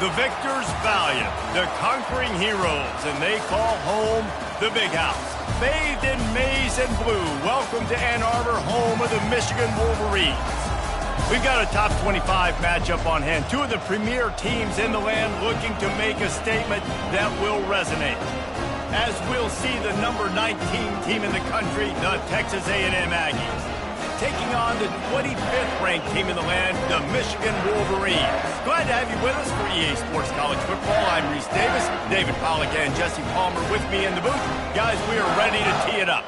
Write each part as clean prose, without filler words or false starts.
The victors valiant, the conquering heroes, and they call home the Big House. Bathed in maize and blue, welcome to Ann Arbor, home of the Michigan Wolverines. We've got a top 25 matchup on hand. Two of the premier teams in the land looking to make a statement that will resonate. As we'll see the number 19 team in the country, the Texas A&M Aggies, taking on the 25th ranked team in the land, the Michigan Wolverines. Glad to have you with us for EA Sports College Football. I'm Reese Davis, David Pollack and Jesse Palmer with me in the booth. Guys, we are ready to tee it up.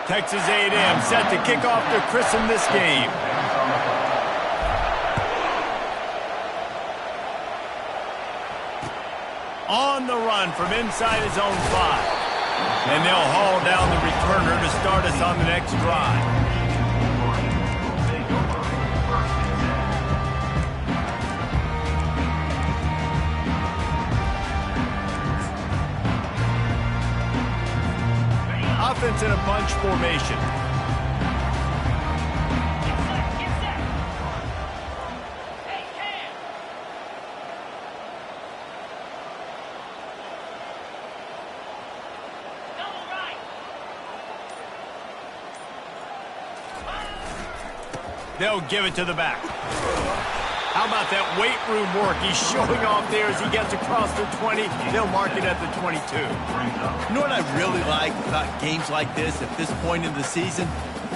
Texas A&M set to kick off to christen this game. On the run from inside his own 5. And they'll haul down the returner to start us on the next drive. Offense in a bunch formation. They'll give it to the back. How about that weight room work? He's showing off there as he gets across the 20. They'll mark it at the 22. You know what I really like about games like this at this point in the season?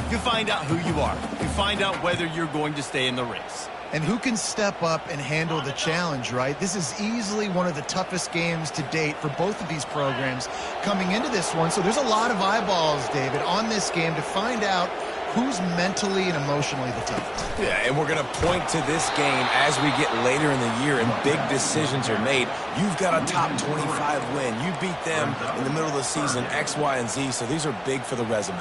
You find out who you are. You find out whether you're going to stay in the race. And who can step up and handle the challenge, right? This is easily one of the toughest games to date for both of these programs coming into this one. So there's a lot of eyeballs, David, on this game to find out who's mentally and emotionally the toughest. Yeah, and we're going to point to this game as we get later in the year and big decisions are made. You've got a top 25 win. You beat them in the middle of the season, X, Y, and Z, so these are big for the resume.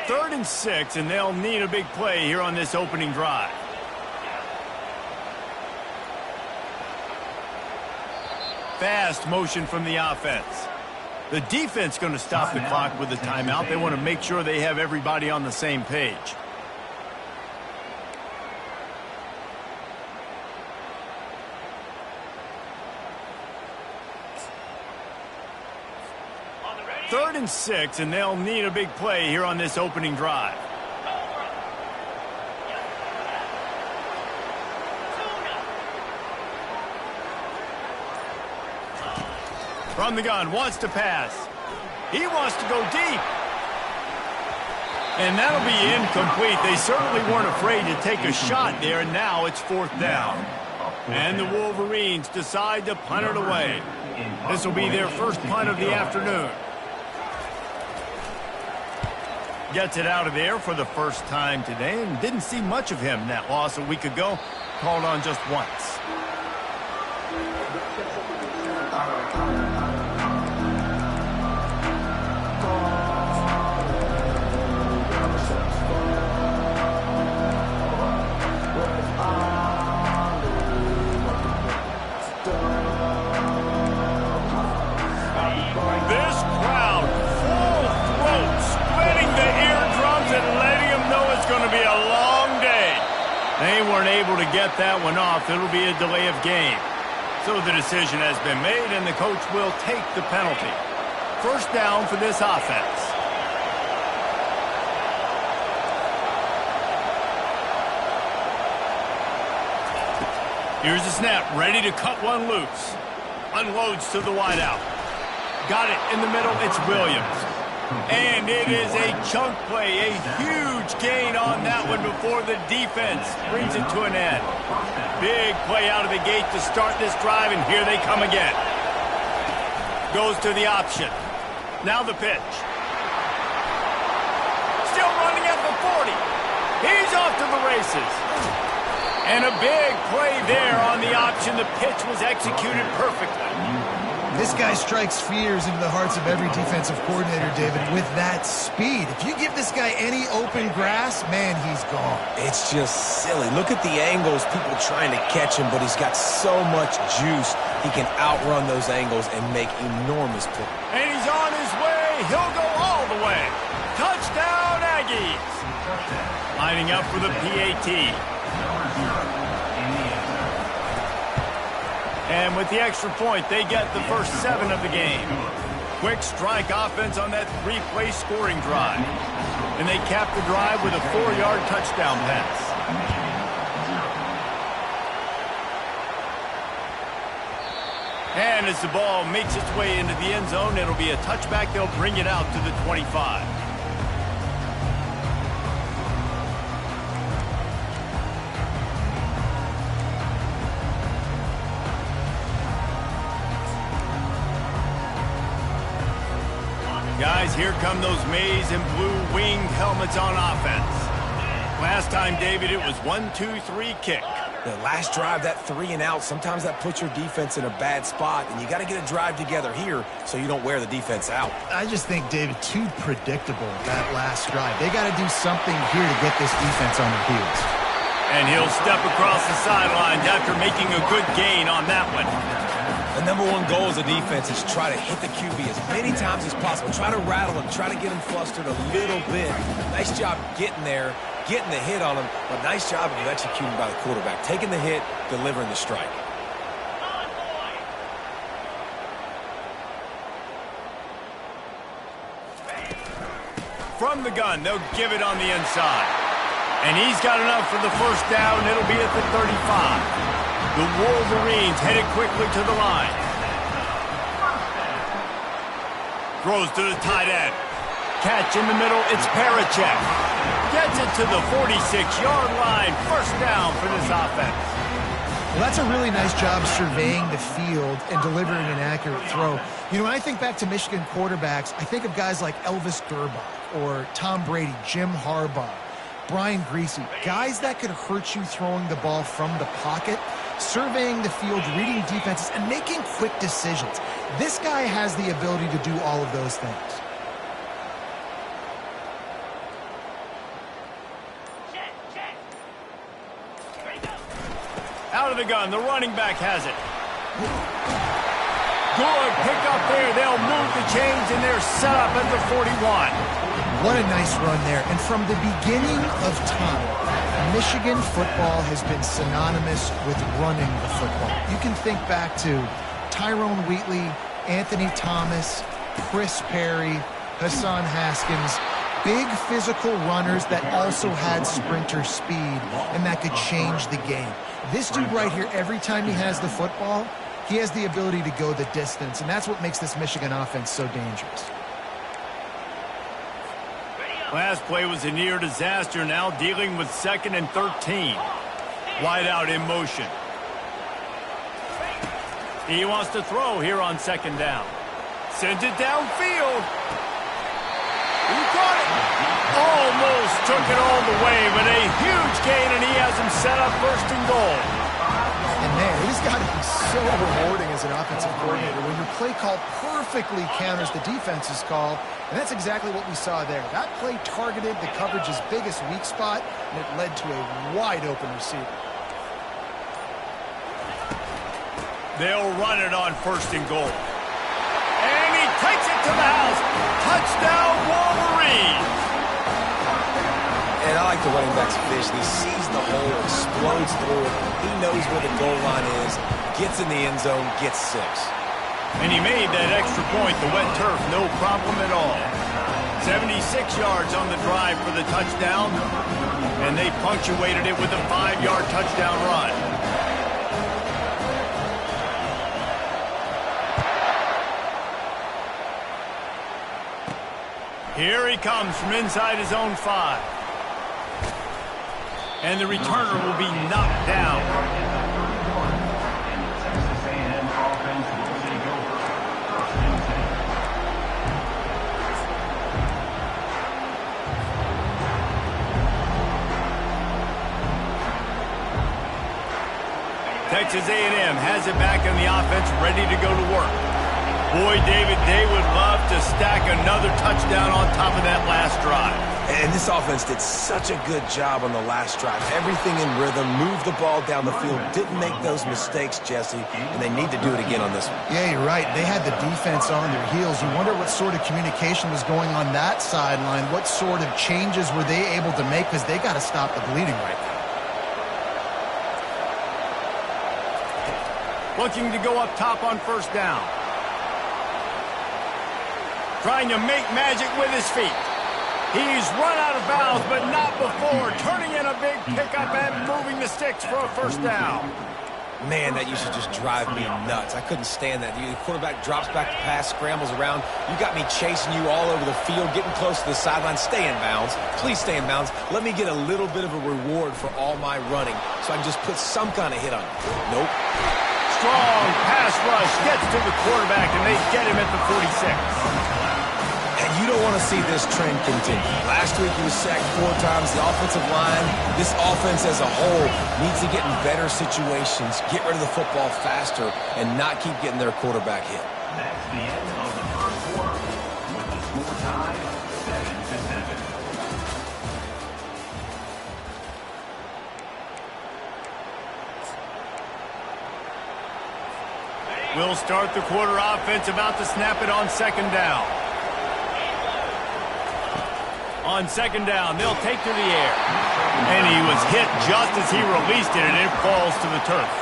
3rd and 6, and they'll need a big play here on this opening drive. Fast motion from the offense. The defense going to stop the clock with a timeout. They want to make sure they have everybody on the same page. Third and 6, and they'll need a big play here on this opening drive. From the gun, wants to pass. He wants to go deep. And that'll be incomplete. They certainly weren't afraid to take a shot there, and now it's 4th down. And the Wolverines decide to punt it away. This will be their first punt of the afternoon. Gets it out of there for the first time today, and didn't see much of him. That loss a week ago, called on just once. They weren't able to get that one off. It'll be a delay of game. So the decision has been made, and the coach will take the penalty. 1st down for this offense. Here's the snap, ready to cut one loose. Unloads to the wideout. Got it in the middle, it's Williams. And it is a chunk play, a huge gain on that one before the defense brings it to an end. Big play out of the gate to start this drive, and here they come again. Goes to the option. Now the pitch. Still running at the 40. He's off to the races. And a big play there on the option. The pitch was executed perfectly. This guy strikes fears into the hearts of every defensive coordinator, David, with that speed. If you give this guy any open grass, man, he's gone. It's just silly. Look at the angles, people trying to catch him, but he's got so much juice. He can outrun those angles and make enormous plays. And he's on his way. he'll go all the way. Touchdown, Aggies. Lining up for the PAT. And with the extra point, they get the first 7 of the game. Quick strike offense on that 3-play scoring drive. And they cap the drive with a 4-yard touchdown pass. And as the ball makes its way into the end zone, it'll be a touchback. They'll bring it out to the 25. Guys, here come those maize and blue winged helmets on offense. Last time, David, it was 1-2-3 kick. The last drive, that 3 and out, sometimes that puts your defense in a bad spot, and you got to get a drive together here so you don't wear the defense out. I just think, David, too predictable, that last drive. They got to do something here to get this defense on their heels. And he'll step across the sidelines after making a good gain on that one. The number one goal as a defense is try to hit the QB as many times as possible. Try to rattle him, try to get him flustered a little bit. Nice job getting there, getting the hit on him, but nice job of executing by the quarterback. Taking the hit, delivering the strike. From the gun, they'll give it on the inside. And he's got enough for the first down. It'll be at the 35. The Wolverines headed quickly to the line. Throws to the tight end. Catch in the middle, it's Parachek. Gets it to the 46-yard line. First down for this offense. Well, that's a really nice job surveying the field and delivering an accurate throw. You know, when I think back to Michigan quarterbacks, I think of guys like Elvis Durbach or Tom Brady, Jim Harbaugh, Brian Greasy, guys that could hurt you throwing the ball from the pocket, surveying the field, reading defenses, and making quick decisions. This guy has the ability to do all of those things. Out of the gun, the running back has it. Good pick up there. They'll move the chains, and they're set up at the 41. What a nice run there. And from the beginning of time, Michigan football has been synonymous with running the football. You can think back to Tyrone Wheatley, Anthony Thomas, Chris Perry, Hassan Haskins, big physical runners that also had sprinter speed and that could change the game. This dude right here, every time he has the football, he has the ability to go the distance, and that's what makes this Michigan offense so dangerous. Last play was a near disaster, now dealing with 2nd and 13. Wide out in motion. He wants to throw here on 2nd down. Sends it downfield. He caught it. Almost took it all the way, but a huge gain, and he has him set up 1st and goal. And man, it has got to be so rewarding as an offensive coordinator when your play call perfectly counters the defense's call, and that's exactly what we saw there. That play targeted the coverage's biggest weak spot, and it led to a wide-open receiver. They'll run it on 1st and goal. And he takes it to the house. Touchdown, Wolverines. And I like the running back's vision. He sees the hole, explodes through it. He knows where the goal line is, gets in the end zone, gets 6. And he made that extra point, the wet turf, no problem at all. 76 yards on the drive for the touchdown, and they punctuated it with a 5-yard touchdown run. Here he comes from inside his own 5. And the returner will be knocked down. Texas A&M has it back in the offense, ready to go to work. Boy, David, they would love to stack another touchdown on top of that last drive. And this offense did such a good job on the last drive. Everything in rhythm, moved the ball down the field, didn't make those mistakes, Jesse, and they need to do it again on this one. Yeah, you're right. They had the defense on their heels. You wonder what sort of communication was going on that sideline. What sort of changes were they able to make, because they got to stop the bleeding right now. Looking to go up top on first down. Trying to make magic with his feet. He's run out of bounds, but not before. Turning in a big pickup and moving the sticks for a first down. Man, that used to just drive me nuts. I couldn't stand that. The quarterback drops back to pass, scrambles around. You got me chasing you all over the field, getting close to the sideline. Stay in bounds. Please stay in bounds. Let me get a little bit of a reward for all my running so I can just put some kind of hit on you. Nope. Strong pass rush gets to the quarterback, and they get him at the 46. And you don't want to see this trend continue. Last week he was sacked 4 times. The offensive line, this offense as a whole, needs to get in better situations, get rid of the football faster, and not keep getting their quarterback hit. That's the end of the first quarter. With the score tied 7-7. We'll start the quarter offense, about to snap it on second down. On second down, they'll take to the air. And he was hit just as he released it, and it falls to the turf.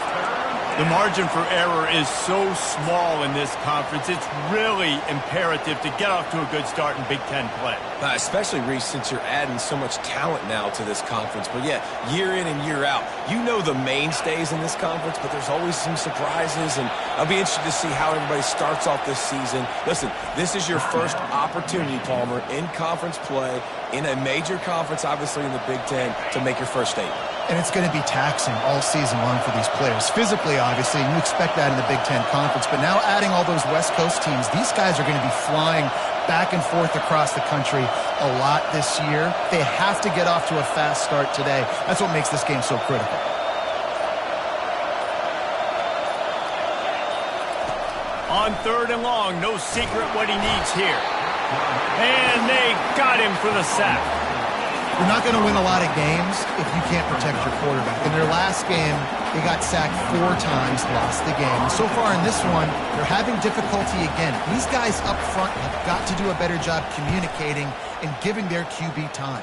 The margin for error is so small in this conference. It's really imperative to get off to a good start in Big Ten play. Especially, Reese, since you're adding so much talent now to this conference. But, yeah, year in and year out, you know the mainstays in this conference, but there's always some surprises, and I'll be interested to see how everybody starts off this season. Listen, this is your first opportunity, Palmer, in conference play, in a major conference, obviously in the Big Ten, to make your first statement. And it's going to be taxing all season long for these players. Physically, obviously, and you expect that in the Big Ten Conference. But now adding all those West Coast teams, these guys are going to be flying back and forth across the country a lot this year. They have to get off to a fast start today. That's what makes this game so critical. On third and long, no secret what he needs here. And they got him for the sack. You're not going to win a lot of games if you can't protect your quarterback. In their last game, they got sacked 4 times, lost the game. So far in this one, they're having difficulty again. These guys up front have got to do a better job communicating and giving their QB time.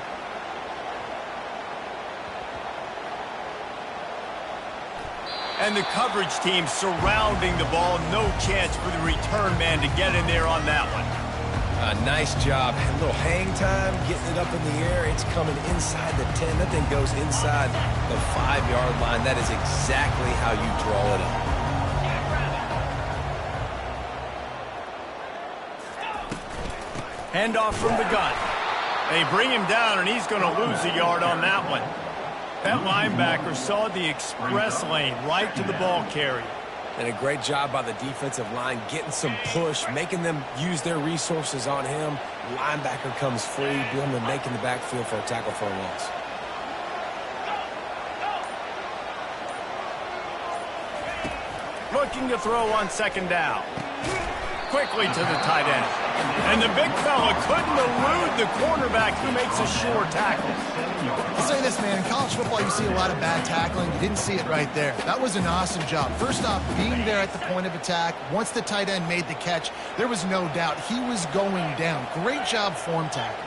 And the coverage team surrounding the ball. No chance for the return man to get in there on that one. Nice job. A little hang time, getting it up in the air. It's coming inside the 10. That thing goes inside the 5-yard line. That is exactly how you draw it up. Handoff from the gun. They bring him down, and he's going to lose a yard on that one. That linebacker saw the express lane right to the ball carrier. And a great job by the defensive line, getting some push, making them use their resources on him. Linebacker comes free, doing the making the backfield for a tackle for a loss. Looking to throw on second down. Quickly to the tight end. And the big fella couldn't elude the cornerback who makes a sure tackle. I'll say this, man. In college football, you see a lot of bad tackling. You didn't see it right there. That was an awesome job. First off, being there at the point of attack. Once the tight end made the catch, there was no doubt he was going down. Great job form tackle.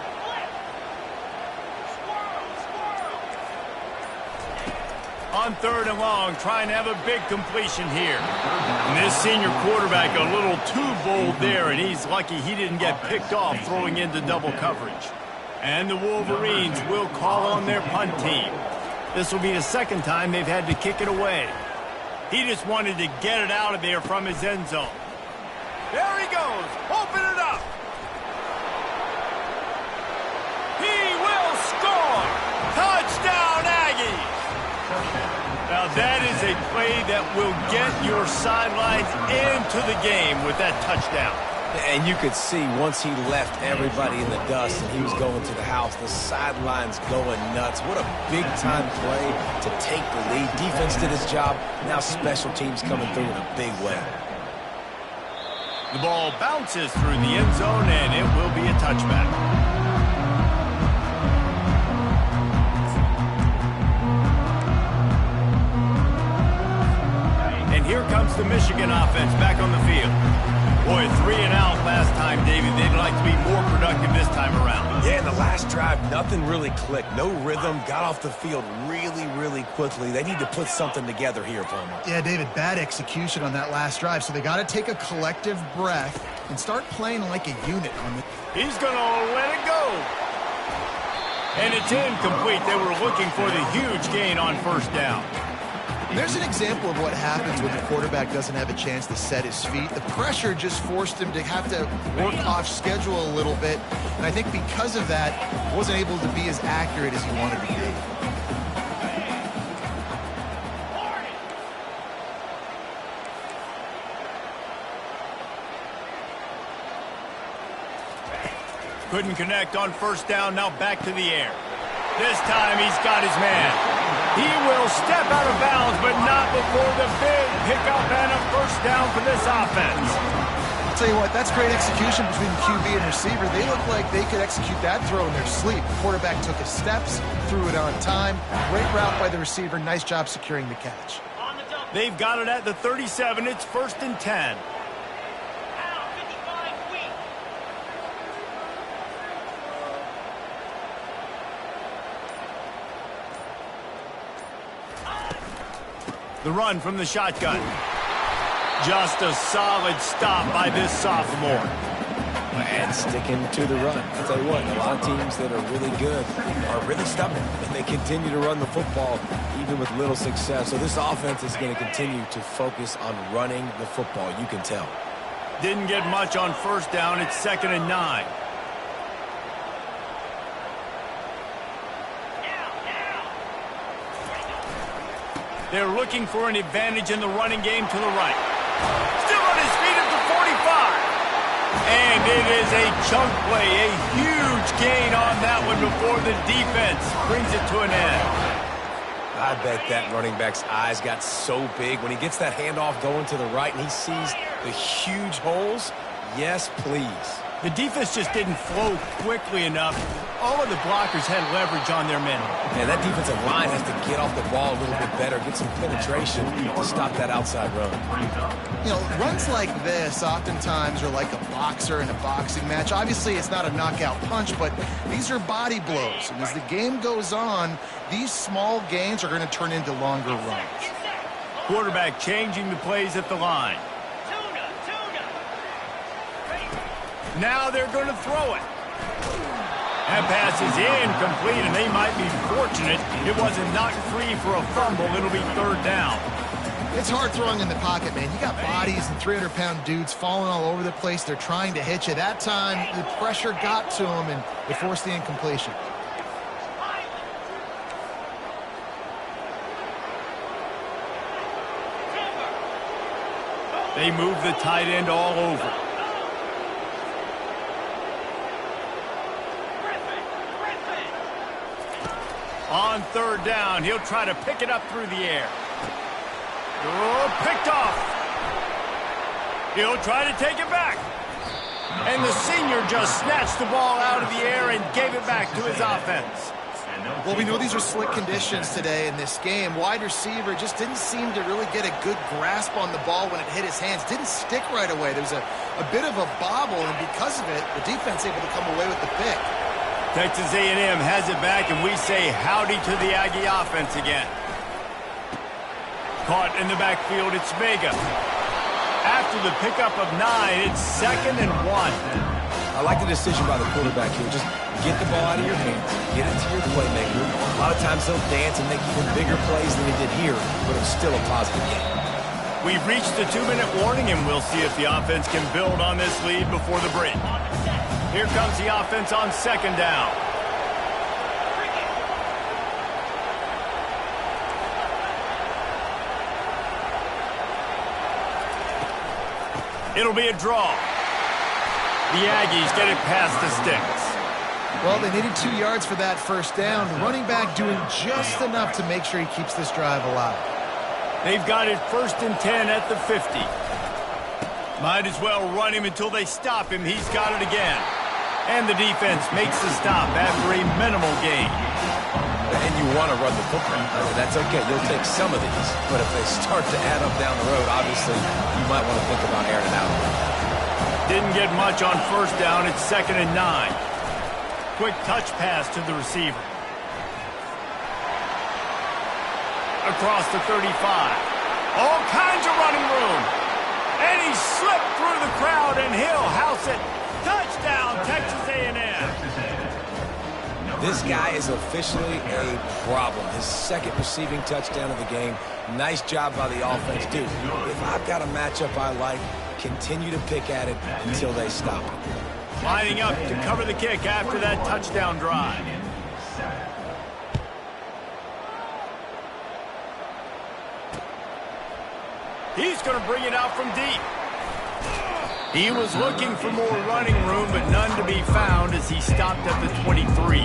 On third and long, trying to have a big completion here. And this senior quarterback a little too bold there, and he's lucky he didn't get picked off throwing into double coverage. And the Wolverines will call on their punt team. This will be the second time they've had to kick it away. He just wanted to get it out of there from his end zone. There he goes. Open it up. He will score. Touchdown, Aggies. Now that is a play that will get your sidelines into the game with that touchdown. And you could see once he left everybody in the dust and he was going to the house, the sidelines going nuts. What a big-time play to take the lead. Defense did its job. Now special teams coming through in a big way. The ball bounces through the end zone, and it will be a touchback. And here comes the Michigan offense back on the field. Boy, 3 and out last time, David. They'd like to be more productive this time around. Yeah, in the last drive, nothing really clicked. No rhythm, got off the field really quickly. They need to put something together here, Palmer. Yeah, David, bad execution on that last drive, so they got to take a collective breath and start playing like a unit on the... He's going to let it go. And it's incomplete. They were looking for the huge gain on first down. There's an example of what happens when the quarterback doesn't have a chance to set his feet. The pressure just forced him to have to work off schedule a little bit. And I think because of that, wasn't able to be as accurate as he wanted to be. Couldn't connect on first down, now back to the air. This time he's got his man. He will step out of bounds, but not before the big pickup and a first down for this offense. I'll tell you what, that's great execution between the QB and receiver. They look like they could execute that throw in their sleep. The quarterback took his steps, threw it on time. Great route by the receiver. Nice job securing the catch. They've got it at the 37. It's 1st and 10. The run from the shotgun. Just a solid stop by this sophomore. And sticking to the run. I'll tell you what, a lot of teams that are really good are really stubborn, and they continue to run the football even with little success. So this offense is going to continue to focus on running the football. You can tell. Didn't get much on first down. It's 2nd and 9. They're looking for an advantage in the running game to the right. Still on his feet at the 45. And it is a chunk play, a huge gain on that one before the defense brings it to an end. I bet that running back's eyes got so big when he gets that handoff going to the right and he sees the huge holes. Yes, please. The defense just didn't flow quickly enough. All of the blockers had leverage on their men. And that defensive line has to get off the ball a little bit better, get some penetration to stop that outside run. You know, runs like this oftentimes are like a boxer in a boxing match. Obviously, it's not a knockout punch, but these are body blows. And as the game goes on, these small gains are going to turn into longer runs. Quarterback changing the plays at the line. Now they're going to throw it. That pass is incomplete, and they might be fortunate it wasn't knocked free for a fumble. It'll be 3rd down. It's hard throwing in the pocket, man. You got bodies and 300-pound dudes falling all over the place. They're trying to hit you. That time, the pressure got to them, and it forced the incompletion. They move the tight end all over. On 3rd down, he'll try to pick it up through the air. Oh, picked off. He'll try to take it back. And the senior just snatched the ball out of the air and gave it back to his offense. Well, we know these are slick conditions today in this game. Wide receiver just didn't seem to really get a good grasp on the ball when it hit his hands. Didn't stick right away. There was a bit of a bobble, and because of it, the defense able to come away with the pick. Texas A&M has it back, and we say howdy to the Aggie offense again. Caught in the backfield, it's Vega. After the pickup of 9, it's 2nd and 1. I like the decision by the quarterback here. Just get the ball out of your hands. Get it to your playmaker. A lot of times they'll dance and make even bigger plays than he did here, but it's still a positive game. We've reached the 2-minute warning, and we'll see if the offense can build on this lead before the break. Here comes the offense on 2nd down. It'll be a draw. The Aggies get it past the sticks. Well, they needed 2 yards for that first down. The running back doing just enough to make sure he keeps this drive alive. They've got it 1st and 10 at the 50. Might as well run him until they stop him. He's got it again. And the defense makes the stop after a minimal gain. And you want to run the football. That's okay. You'll take some of these. But if they start to add up down the road, obviously, you might want to think about airing it out. Didn't get much on first down. It's 2nd and 9. Quick touch pass to the receiver. Across the 35. All kinds of running room. And he slipped through the crowd, and he'll house it. Touchdown, Texas A&M. This guy is officially a problem. His 2nd receiving touchdown of the game. Nice job by the offense. Dude, if I've got a matchup I like, continue to pick at it until they stop it. Lining up to cover the kick after that touchdown drive. He's going to bring it out from deep. He was looking for more running room, but none to be found as he stopped at the 23.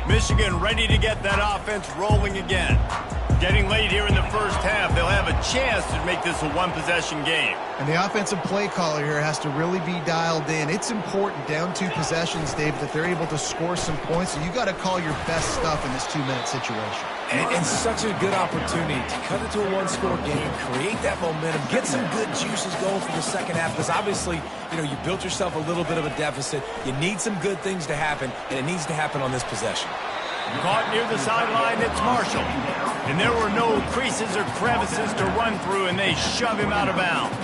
Michigan ready to get that offense rolling again. Getting late here in the first half, they'll have a chance to make this a one-possession game. And the offensive play caller here has to really be dialed in. It's important, down 2 possessions, Dave, that they're able to score some points. So you got to call your best stuff in this 2-minute situation. And such a good opportunity to cut it to a one-score game, create that momentum, get some good juices going for the second half. Because obviously, you built yourself a little bit of a deficit. You need some good things to happen, and it needs to happen on this possession. Caught near the sideline, it's Marshall. And there were no creases or crevices to run through, and they shove him out of bounds.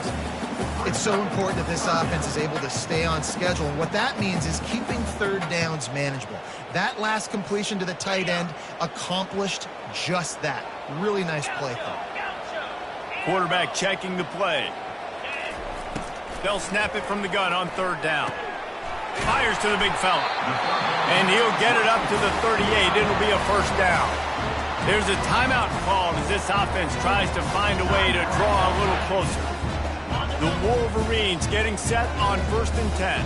It's so important that this offense is able to stay on schedule. And what that means is keeping 3rd downs manageable. That last completion to the tight end accomplished just that. Really nice play call. Quarterback checking the play. They'll snap it from the gun on 3rd down. Fires to the big fella. And he'll get it up to the 38. It'll be a first down. There's a timeout called as this offense tries to find a way to draw a little closer. The Wolverines getting set on 1st and 10.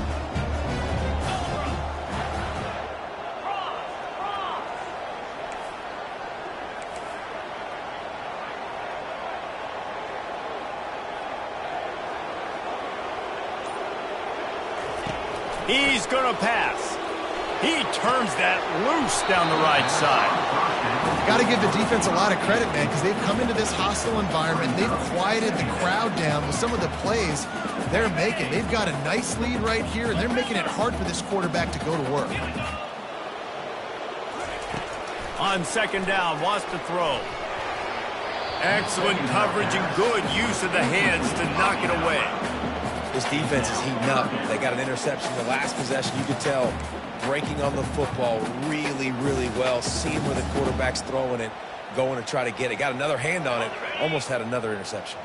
He's going to pass. He turns that loose down the right side. Got to give the defense a lot of credit, man, because they've come into this hostile environment. They've quieted the crowd down with some of the plays they're making. They've got a nice lead right here, and they're making it hard for this quarterback to go to work. On 2nd down, wants to throw. Excellent coverage and good use of the hands to knock it away. This defense is heating up. They got an interception the last possession. You could tell breaking on the football really, really well. Seeing where the quarterback's throwing it, going to try to get it. Got another hand on it. Almost had another interception.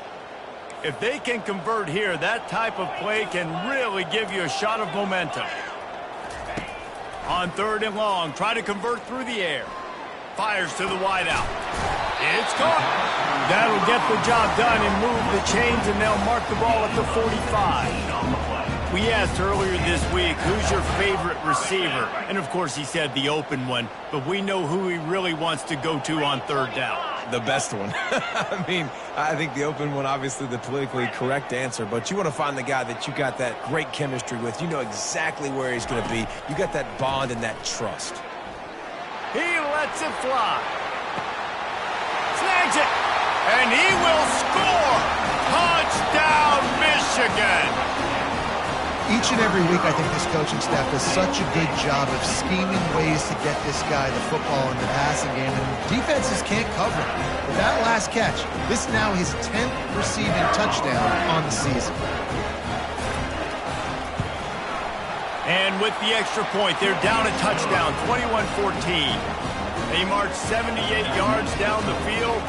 If they can convert here, that type of play can really give you a shot of momentum. On 3rd and long, try to convert through the air. Fires to the wideout. It's caught. That'll get the job done and move the chains, and they'll mark the ball at the 45. We asked earlier this week, who's your favorite receiver? And, of course, he said the open one, but we know who he really wants to go to on 3rd down. The best one. I mean, I think the open one, obviously the politically correct answer, but you want to find the guy that you got that great chemistry with. You know exactly where he's going to be. You got that bond and that trust. He lets it fly. Snags it. And he will score. Touchdown, Michigan. Each and every week, I think this coaching staff does such a good job of scheming ways to get this guy the football in the passing game, and defenses can't cover it. With that last catch, this is now his 10th receiving touchdown on the season. And with the extra point, they're down a touchdown, 21-14. They march 78 yards down the field,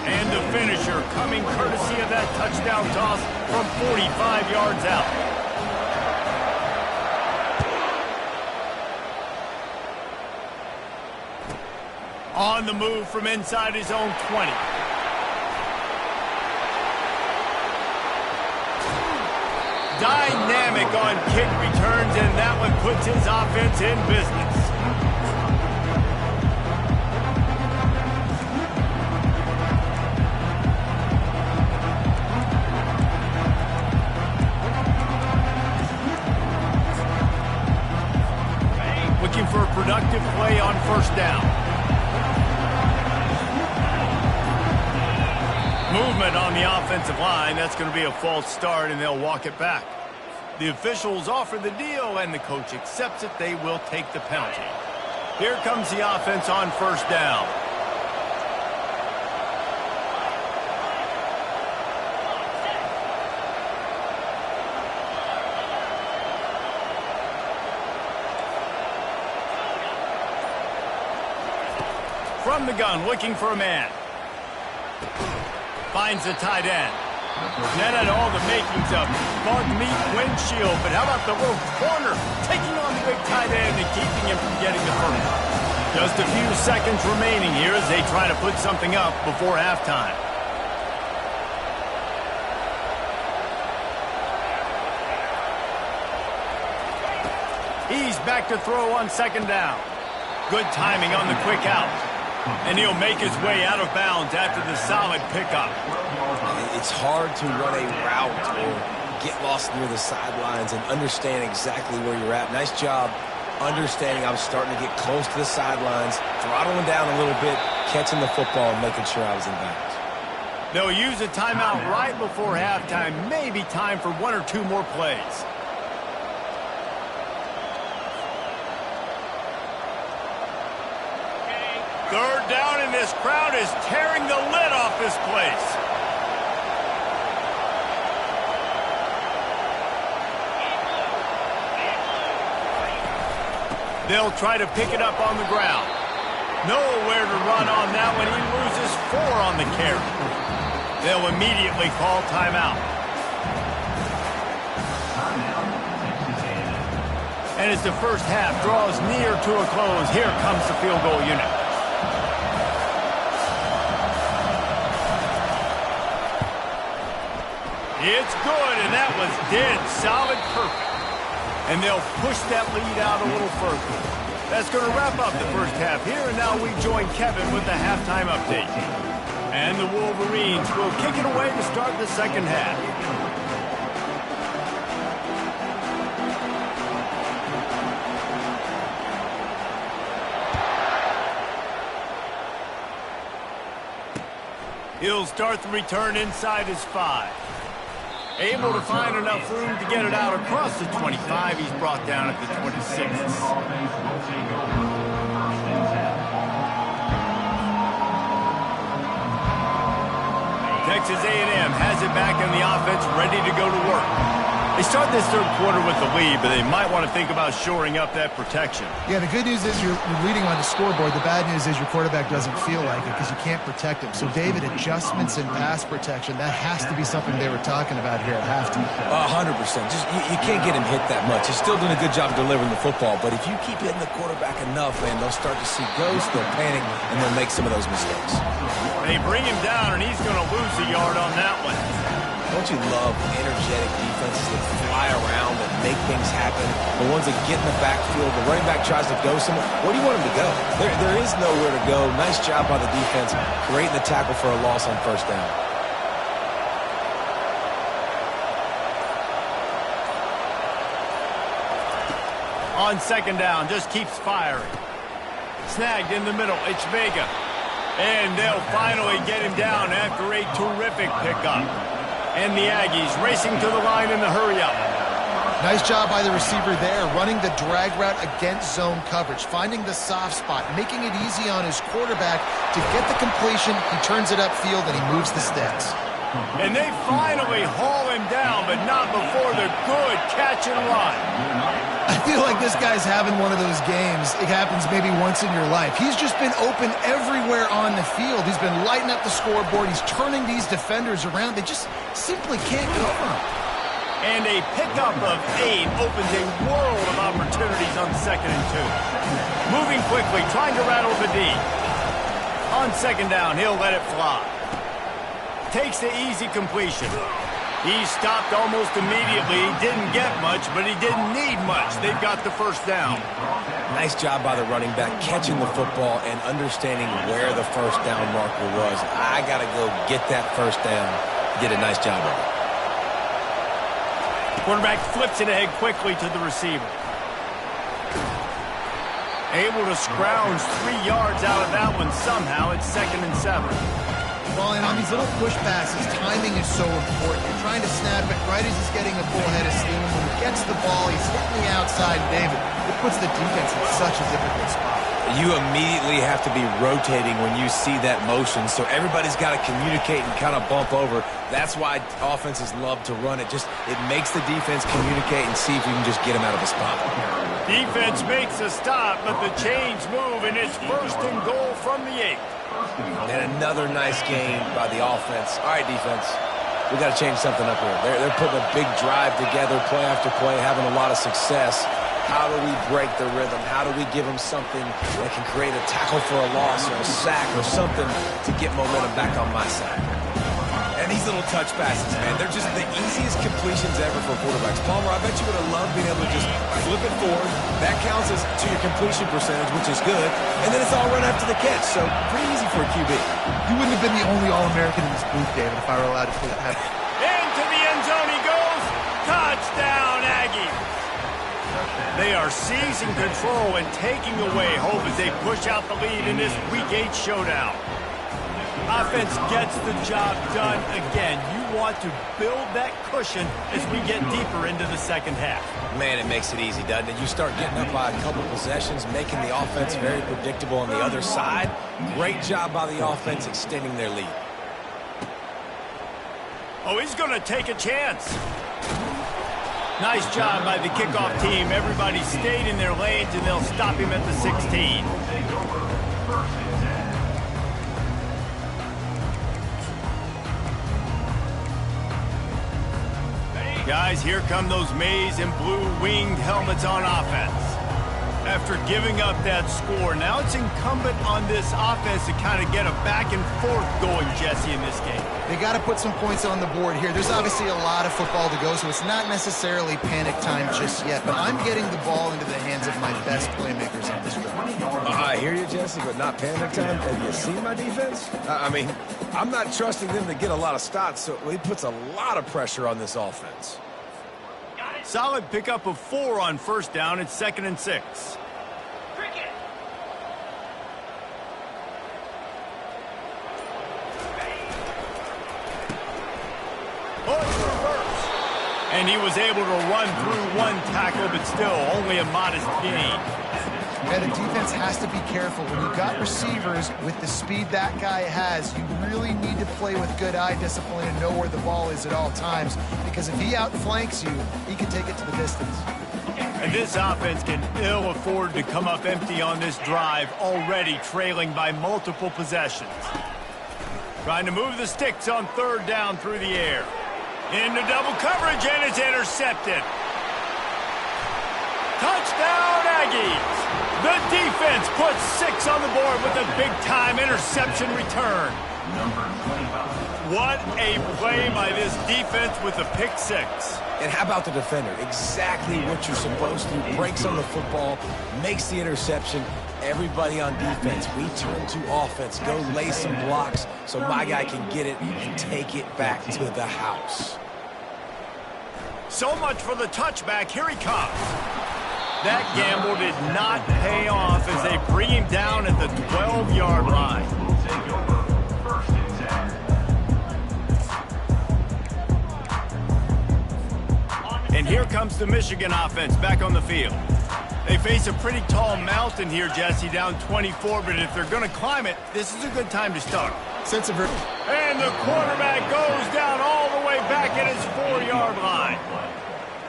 and the finisher coming courtesy of that touchdown toss from 45 yards out. On the move from inside his own 20. Dynamic on kick returns, and that one puts his offense in business. Looking for a productive play on first down. Movement on the offensive line. That's going to be a false start, and they'll walk it back. The officials offer the deal, and the coach accepts it. They will take the penalty. Here comes the offense on first down. From the gun, looking for a man. Finds the tight end. That had all the makings of bug meat windshield, but how about the little corner taking on the big tight end and keeping him from getting the first? Just a few seconds remaining here as they try to put something up before halftime. He's back to throw on second down. Good timing on the quick out. And he'll make his way out of bounds after the solid pickup. It's hard to run a route or get lost near the sidelines and understand exactly where you're at. Nice job understanding I was starting to get close to the sidelines, throttling down a little bit, catching the football and making sure I was in bounds. They'll use a timeout right before halftime. Maybe time for one or two more plays. Third down, and this crowd is tearing the lid off this place. They'll try to pick it up on the ground. Nowhere to run on that one. He loses 4 on the carry. They'll immediately call timeout. And as the first half draws near to a close, here comes the field goal unit. It's good, and that was dead solid perfect. And they'll push that lead out a little further. That's going to wrap up the first half here, and now we join Kevin with the halftime update. And the Wolverines will kick it away to start the second half. He'll start the return inside his 5. Able to find enough room to get it out across the 25. He's brought down at the 26. Texas A&M has it back in the offense, ready to go to work. They start this third quarter with the lead, but they might want to think about shoring up that protection. Yeah, the good news is you're leading on the scoreboard. The bad news is your quarterback doesn't feel like it because you can't protect him. So, David, adjustments in pass protection, that has to be something they were talking about here at halftime. 100%. Just you can't get him hit that much. He's still doing a good job of delivering the football, but if you keep hitting the quarterback enough, man, they'll start to see ghosts, they'll panic, and they'll make some of those mistakes. They bring him down, and he's going to lose a yard on that one. Don't you love energetic defenses that fly around and make things happen? The ones that get in the backfield, the running back tries to go somewhere. Where do you want him to go? There is nowhere to go. Nice job by the defense, creating the tackle for a loss on first down. On second down, just keeps firing. Snagged in the middle, it's Vega. And they'll finally get him down after a terrific pickup. And the Aggies racing to the line in the hurry-up. Nice job by the receiver there, running the drag route against zone coverage, finding the soft spot, making it easy on his quarterback to get the completion. He turns it upfield, and he moves the sticks. And they finally haul him down, but not before the good catch and run. I feel like this guy's having one of those games. It happens maybe once in your life. He's just been open everywhere on the field. He's been lighting up the scoreboard. He's turning these defenders around. They just simply can't cover him. And a pickup of 8 opens a world of opportunities on second and 2. Moving quickly, trying to rattle the D. On second down, he'll let it fly. Takes the easy completion. He stopped almost immediately. He didn't get much, but he didn't need much. They've got the first down. Nice job by the running back catching the football and understanding where the first down marker was. I got to go get that first down. Did a nice job of it. Quarterback flips it ahead quickly to the receiver. Able to scrounge 3 yards out of that one somehow. It's 2nd and 7. Well, and on these little push passes, timing is so important. You're trying to snap it right as he's getting a full head of steam. When he gets the ball, he's hitting the outside, David. It puts the defense in such a difficult spot. You immediately have to be rotating when you see that motion, so everybody's got to communicate and kind of bump over. That's why offenses love to run it. It makes the defense communicate and see if you can just get him out of a spot. Defense makes a stop, but the chains move, and it's 1st and goal from the 8. And another nice game by the offense. All right, defense, we got to change something up here. They're putting a big drive together, play after play, having a lot of success. How do we break the rhythm? How do we give them something that can create a tackle for a loss or a sack or something to get momentum back on my side? And these little touch passes, man, they're just the easiest completions ever for quarterbacks. Palmer, I bet you would have loved being able to just flip it forward. That counts as to your completion percentage, which is good. And then it's all run after the catch, so pretty easy for a QB. You wouldn't have been the only All-American in this booth, David, if I were allowed to say that. Into the end zone he goes. Touchdown, Aggie. They are seizing control and taking away hope as they push out the lead in this Week 8 showdown. Offense gets the job done again. You want to build that cushion as we get deeper into the second half. Man, it makes it easy, doesn't it? You start getting up by a couple possessions, making the offense very predictable on the other side. Great job by the offense extending their lead. Oh, he's going to take a chance. Nice job by the kickoff team. Everybody stayed in their lanes, and they'll stop him at the 16. Guys, here come those maize and blue winged helmets on offense. After giving up that score, now it's incumbent on this offense to kind of get a back and forth going, Jesse, in this game. They got to put some points on the board here. There's obviously a lot of football to go, so it's not necessarily panic time just yet, but I'm getting the ball into the hands of my best playmakers on this drive. I hear you, Jesse, but not panic time. Have you seen my defense? I mean, I'm not trusting them to get a lot of stops, so it puts a lot of pressure on this offense. Solid pickup of 4 on first down. It's 2nd and 6. And he was able to run through 1 tackle, but still only a modest gain. Yeah, the defense has to be careful. When you've got receivers with the speed that guy has, you really need to play with good eye discipline and know where the ball is at all times. Because if he outflanks you, he can take it to the distance. And this offense can ill afford to come up empty on this drive, already trailing by multiple possessions. Trying to move the sticks on 3rd down through the air. Into double coverage, and it's intercepted. Touchdown, Aggies! The defense puts 6 on the board with a big-time interception return. What a play by this defense with a pick 6. And how about the defender? Exactly what you're supposed to. Breaks on the football, makes the interception. Everybody on defense, we turn to offense. Go lay some blocks so my guy can get it and take it back to the house. So much for the touchback. Here he comes. That gamble did not pay off as they bring him down at the 12-yard line. And here comes the Michigan offense back on the field. They face a pretty tall mountain here, Jesse, down 24, but if they're going to climb it, this is a good time to start. And the quarterback goes down all the way back at his 4-yard line.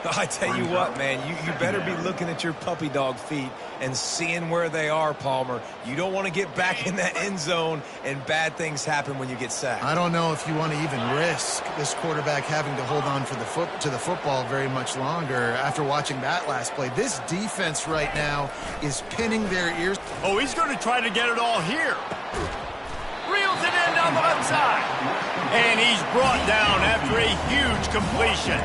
I tell you what, man, you better be looking at your puppy dog feet and seeing where they are, Palmer. You don't want to get back in that end zone and bad things happen when you get sacked. I don't know if you want to even risk this quarterback having to hold on for to the football very much longer after watching that last play. This defense right now is pinning their ears. Oh, he's going to try to get it all here. Real drills it in down the left side. And he's brought down after a huge completion.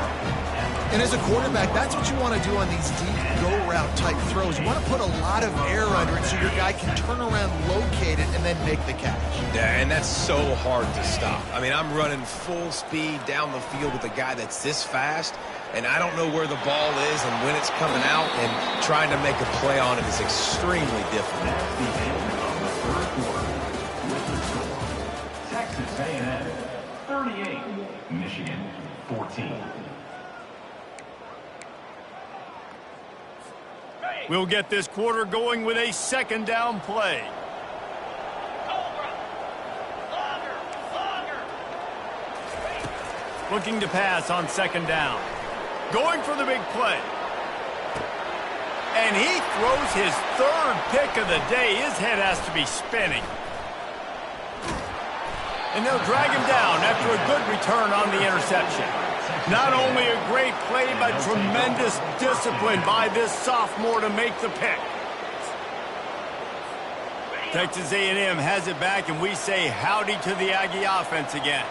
And as a quarterback, that's what you want to do on these deep go-route type throws. You want to put a lot of air under it so your guy can turn around, locate it, and then make the catch. Yeah, and that's so hard to stop. I mean, I'm running full speed down the field with a guy that's this fast, and I don't know where the ball is and when it's coming out, and trying to make a play on it is extremely difficult. Texas A&M 38, Michigan 14. We'll get this quarter going with a second down play. Looking to pass on second down. Going for the big play. And he throws his third pick of the day. His head has to be spinning. And they'll drag him down after a good return on the interception. Not only a great play, but tremendous discipline by this sophomore to make the pick. Texas A&M has it back, and we say howdy to the Aggie offense again.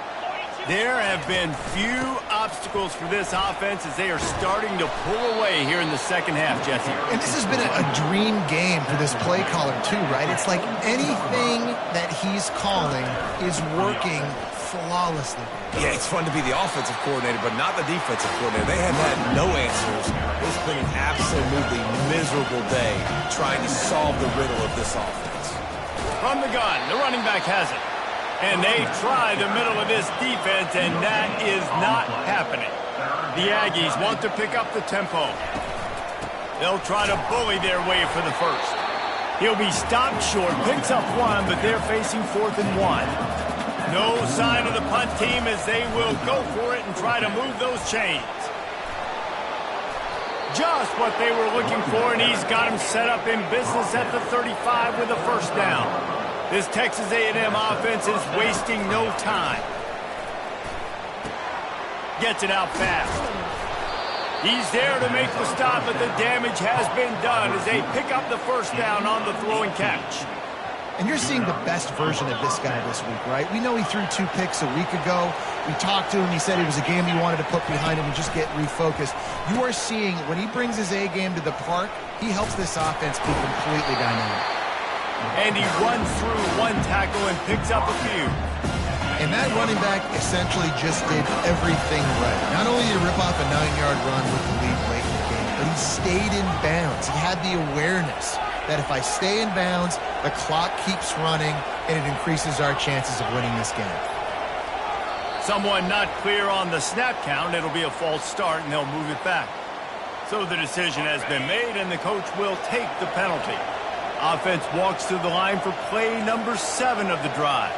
There have been few obstacles for this offense as they are starting to pull away here in the second half, Jesse. And this has been a dream game for this play caller, too, right? It's like anything that he's calling is working flawlessly. Yeah, it's fun to be the offensive coordinator, but not the defensive coordinator. They have had no answers. It's been an absolutely miserable day trying to solve the riddle of this offense. From the gun, the running back has it. And they try the middle of this defense, and that is not happening. The Aggies want to pick up the tempo. They'll try to bully their way for the first. He'll be stopped short, picks up one, but they're facing 4th and 1. No sign of the punt team as they will go for it and try to move those chains. Just what they were looking for, and he's got him set up in business at the 35 with a first down. This Texas A&M offense is wasting no time. Gets it out fast. He's there to make the stop, but the damage has been done as they pick up the first down on the throw and catch. And you're seeing the best version of this guy this week, right? We know he threw 2 picks a week ago. We talked to him. He said it was a game he wanted to put behind him and just get refocused. You are seeing when he brings his A game to the park, he helps this offense be completely dynamic. And he runs through 1 tackle and picks up a few. And that running back essentially just did everything right. Not only did he rip off a 9-yard run with the lead late in the game, but he stayed in bounds. He had the awareness that if I stay in bounds, the clock keeps running, and it increases our chances of winning this game. Someone not clear on the snap count. It'll be a false start, and they'll move it back. So the decision has been made, and the coach will take the penalty. Offense walks to the line for play number 7 of the drive.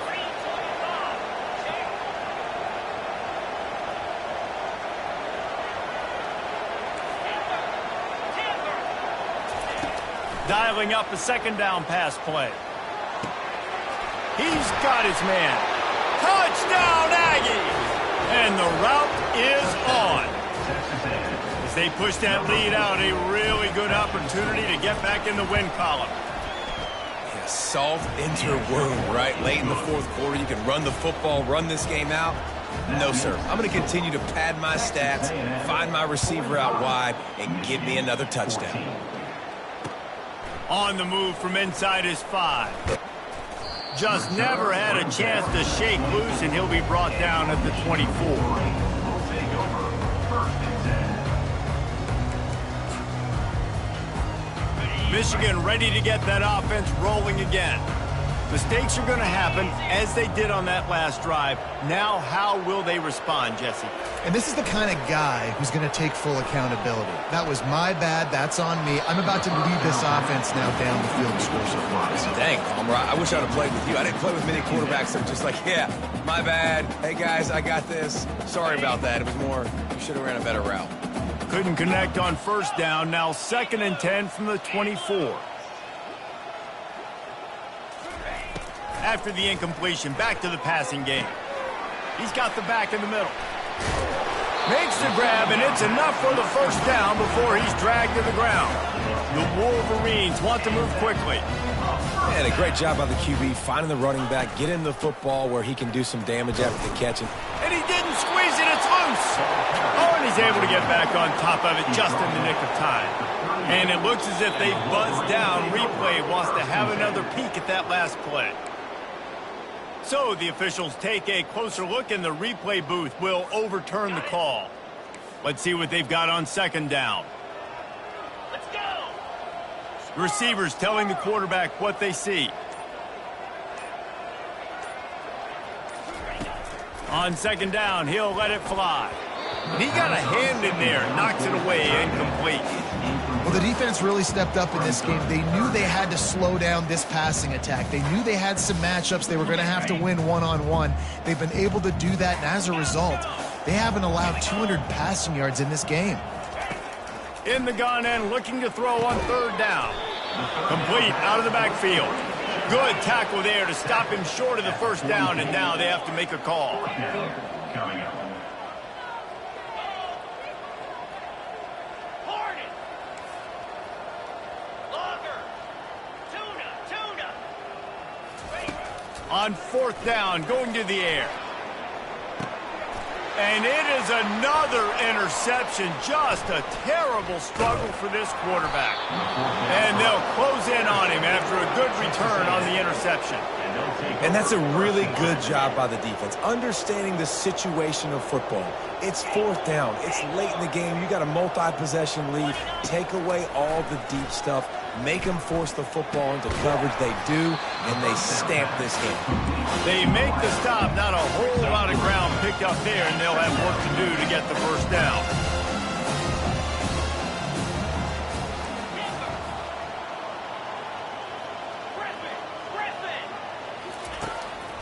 Dialing up a second down pass play. He's got his man. Touchdown, Aggies! And the route is on. As they push that lead out, a really good opportunity to get back in the win column. Yeah, salt into your wound, right? Late in the 4th quarter, you can run the football, run this game out. No, sir. I'm going to continue to pad my stats, find my receiver out wide, and give me another touchdown. On the move from inside his 5. Just never had a chance to shake loose, and he'll be brought down at the 24. Will take over 1st and 10. Michigan ready to get that offense rolling again. Mistakes are going to happen, as they did on that last drive. Now, how will they respond, Jesse? And this is the kind of guy who's going to take full accountability. That was my bad. That's on me. I'm about to lead this offense now down the field and score some points. Dang, Palmer, I wish I'd have played with you. I didn't play with many quarterbacks that are just like, yeah, my bad. Hey, guys, I got this. Sorry about that. It was more, you should have ran a better route. Couldn't connect on first down. Now 2nd and 10 from the 24. After the incompletion, back to the passing game. He's got the back in the middle. Makes the grab, and it's enough for the first down before he's dragged to the ground. The Wolverines want to move quickly. And a great job by the QB finding the running back, getting the football where he can do some damage after the catch. And he didn't squeeze it, it's loose. Oh, and he's able to get back on top of it just in the nick of time. And it looks as if they buzzed down. Replay wants to have another peek at that last play. So the officials take a closer look, and the replay booth will overturn the call. Let's see what they've got on second down. Let's go. The receivers telling the quarterback what they see. On second down, he'll let it fly. He got a hand in there, knocks it away, incomplete. Well, the defense really stepped up in this game. They knew they had to slow down this passing attack. They knew they had some matchups they were going to have to win one-on-one. They've been able to do that, and as a result, they haven't allowed 200 passing yards in this game. In the gun and looking to throw on third down. Complete out of the backfield. Good tackle there to stop him short of the first down, and now they have to make a call. Coming up. On fourth down, going to the air. And it is another interception. Just a terrible struggle for this quarterback. And they'll close in on him after a good return on the interception. And that's a really good job by the defense, understanding the situation of football. It's fourth down. It's late in the game. You got a multi-possession lead. Take away all the deep stuff. Make them force the football into coverage. They do, and they stamp this game. They make the stop. Not a whole lot of ground picked up there, and they'll have work to do to get the first down.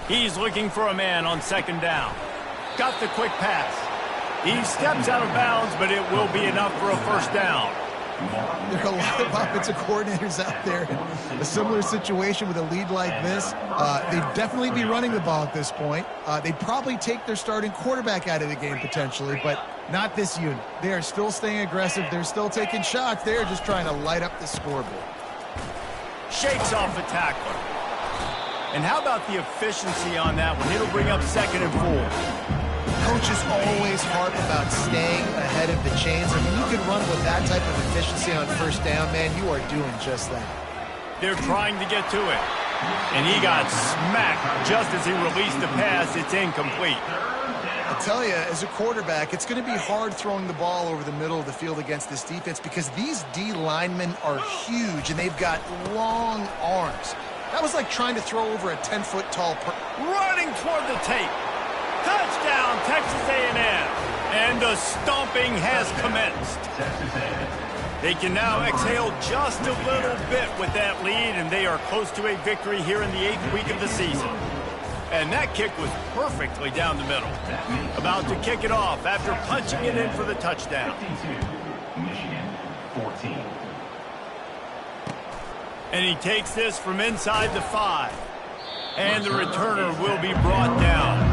He's looking for a man on second down. Got the quick pass. He steps out of bounds, but it will be enough for a first down. There are a lot of offensive coordinators out there in a similar situation with a lead like this. They'd definitely be running the ball at this point. They'd probably take their starting quarterback out of the game potentially, but not this unit. They are still staying aggressive. They're still taking shots. They're just trying to light up the scoreboard. Shakes off the tackler. And how about the efficiency on that one? It'll bring up second and 4. Coaches always harp about staying ahead of the chains. I mean, you can run with that type of efficiency on first down, man. You are doing just that. They're trying to get to it. And he got smacked just as he released the pass. It's incomplete. I tell you, as a quarterback, it's going to be hard throwing the ball over the middle of the field against this defense because these D linemen are huge and they've got long arms. That was like trying to throw over a 10-foot tall person. Running toward the tape. Touchdown, Texas A&M. And the stomping has commenced. They can now exhale just a little bit with that lead, and they are close to a victory here in the 8th week of the season. And that kick was perfectly down the middle. About to kick it off after punching it in for the touchdown. Michigan 14. And he takes this from inside the 5. And the returner will be brought down.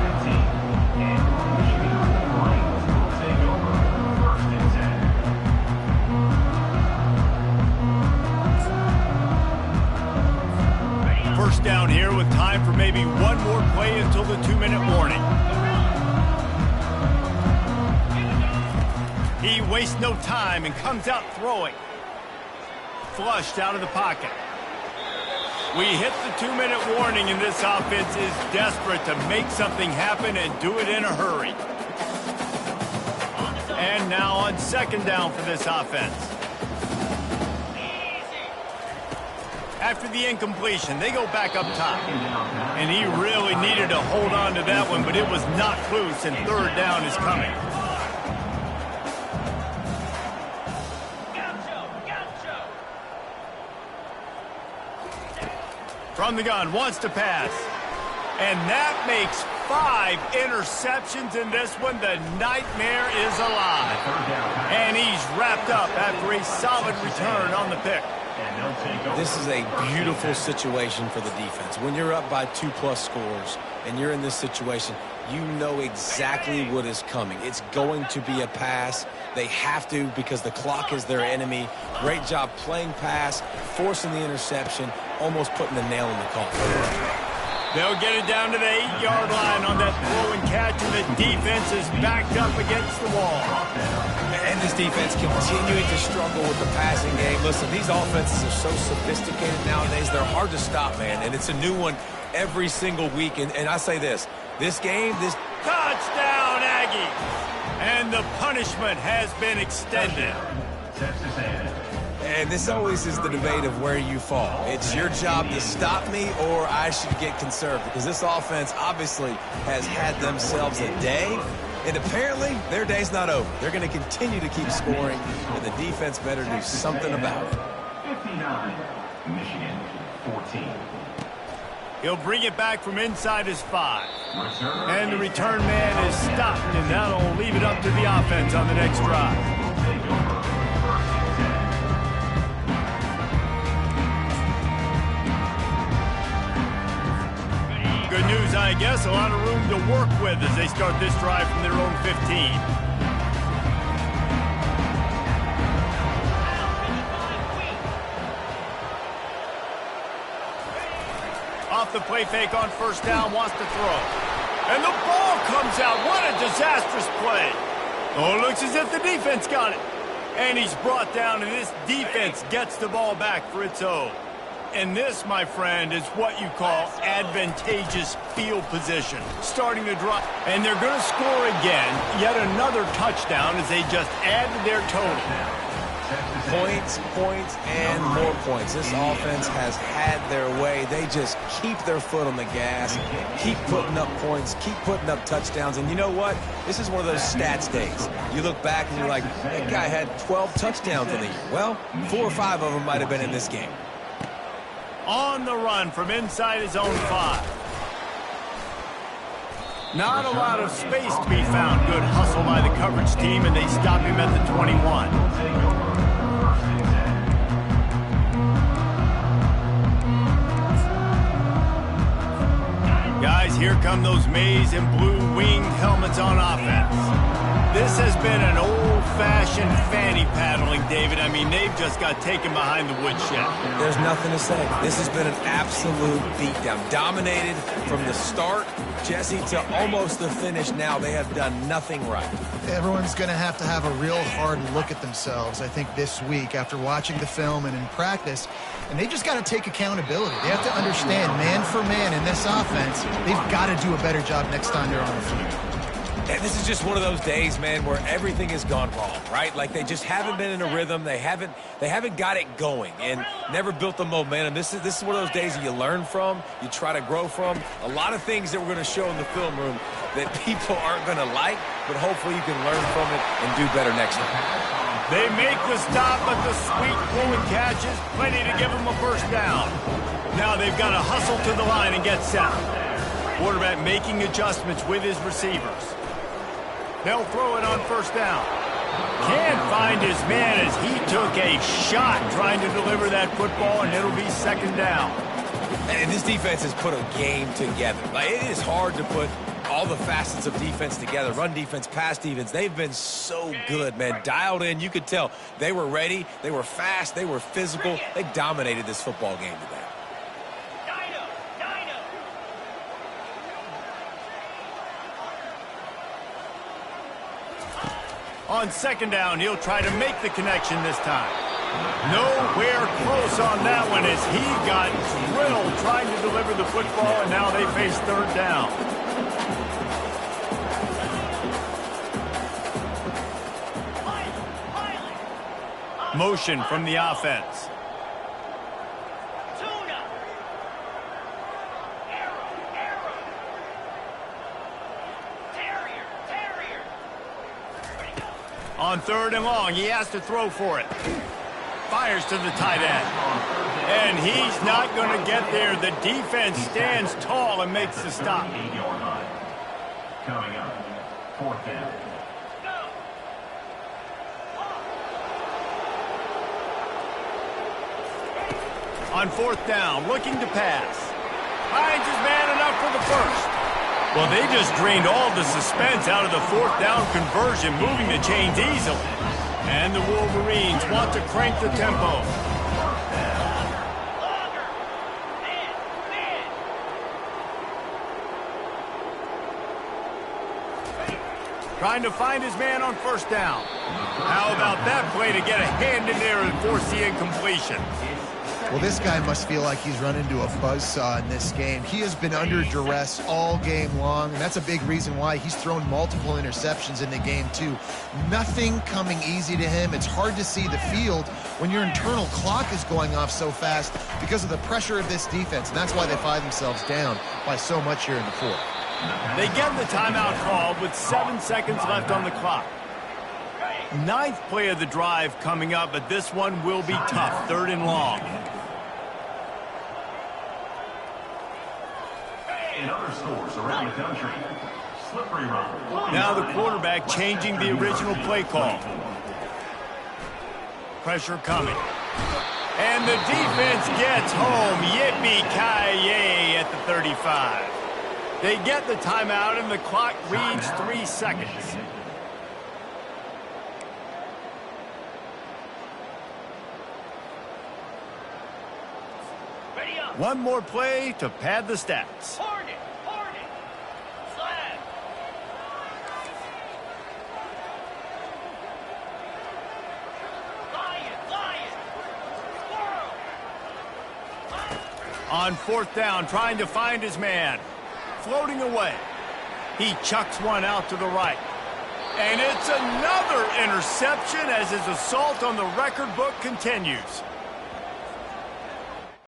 First down here with time for maybe one more play until the 2-minute warning. He wastes no time and comes out throwing. Flushed out of the pocket. We hit the 2-minute warning, and this offense is desperate to make something happen and do it in a hurry. And now on second down for this offense. After the incompletion, they go back up top. And he really needed to hold on to that one, but it was not loose, and third down is coming. From the gun, wants to pass. And that makes 5 interceptions in this one. The nightmare is alive. And he's wrapped up after a solid return on the pick. This is a beautiful situation for the defense. When you're up by 2+ scores and you're in this situation, you know exactly what is coming. It's going to be a pass. They have to because the clock is their enemy. Great job playing pass, forcing the interception, almost putting the nail in the coffin. They'll get it down to the 8-yard line on that throw and catch, and the defense is backed up against the wall. And this defense continuing to struggle with the passing game. Listen, these offenses are so sophisticated nowadays. They're hard to stop, man, and it's a new one every single week. And I say this game, touchdown, Aggies! And the punishment has been extended. Texas A&M. And this always is the debate of where you fall. It's your job to stop me or I should get conserved, because this offense obviously has had themselves a day, and apparently their day's not over. They're going to continue to keep scoring, and the defense better do something about it. 59, Michigan 14. He'll bring it back from inside his 5. And the return man is stopped, and that'll leave it up to the offense on the next drive. Good news, I guess. A lot of room to work with as they start this drive from their own 15. Off the play fake on first down, wants to throw. And the ball comes out. What a disastrous play. Oh, it looks as if the defense got it. And he's brought down, and this defense gets the ball back for its own. And this, my friend, is what you call advantageous field position. Starting to drop, and they're going to score again. Yet another touchdown as they just add to their total. Points, and more points. This offense has had their way. They just keep their foot on the gas, keep putting up points, keep putting up touchdowns. And you know what? This is one of those stats days. You look back and you're like, that guy had 12 touchdowns in the year. Well, 4 or 5 of them might have been in this game. On the run from inside his own 5. Not a lot of space to be found. Good hustle by the coverage team, and they stop him at the 21. Guys, here come those maize and blue winged helmets on offense. This has been an old-fashioned fanny paddling, David. I mean, they've just got taken behind the woodshed. There's nothing to say. This has been an absolute beatdown. Dominated from the start, Jesse, to almost the finish now. They have done nothing right. Everyone's going to have a real hard look at themselves, I think, this week after watching the film and in practice. And they just got to take accountability. They have to understand, man for man in this offense, they've got to do a better job next time they're on the field. And this is just one of those days, man, where everything has gone wrong, right? Like they just haven't been in a rhythm. They haven't got it going and never built the momentum. This is one of those days that you learn from, you try to grow from. A lot of things that we're going to show in the film room that people aren't going to like, but hopefully you can learn from it and do better next time. They make the stop, but the sweet throw and catch is plenty to give them a first down. Now they've got to hustle to the line and get set. Quarterback making adjustments with his receivers. They'll throw it on first down. Can't find his man as he took a shot trying to deliver that football, and it'll be second down. And this defense has put a game together. Like, it is hard to put all the facets of defense together. Run defense, pass defense. They've been so good, man. Dialed in. You could tell they were ready. They were fast. They were physical. They dominated this football game today. On second down, he'll try to make the connection this time. Nowhere close on that one as he got drilled trying to deliver the football, and now they face third down. Motion from the offense. On third and long, he has to throw for it. Fires to the tight end. And he's not going to get there. The defense stands tall and makes the stop. Coming up, fourth down. On fourth down, looking to pass. Finds his man enough for the first. Well, they just drained all the suspense out of the fourth down conversion, moving the chains easily. And the Wolverines want to crank the tempo. Trying to find his man on first down. How about that play to get a hand in there and force the incompletion? Well, this guy must feel like he's run into a buzzsaw in this game. He has been under duress all game long, and that's a big reason why he's thrown multiple interceptions in the game, too. Nothing coming easy to him. It's hard to see the field when your internal clock is going off so fast because of the pressure of this defense, and that's why they find themselves down by so much here in the fourth. They get the timeout called with 7 seconds left on the clock. Ninth play of the drive coming up, but this one will be tough. 3rd and long. In other stores around the country, slippery run. Now the quarterback changing the original play call. Pressure coming. And the defense gets home. Yippee-ki-yay at the 35. They get the timeout, and the clock reads 3 seconds. One more play to pad the stats. On 4th down, trying to find his man. Floating away. He chucks one out to the right. And it's another interception as his assault on the record book continues.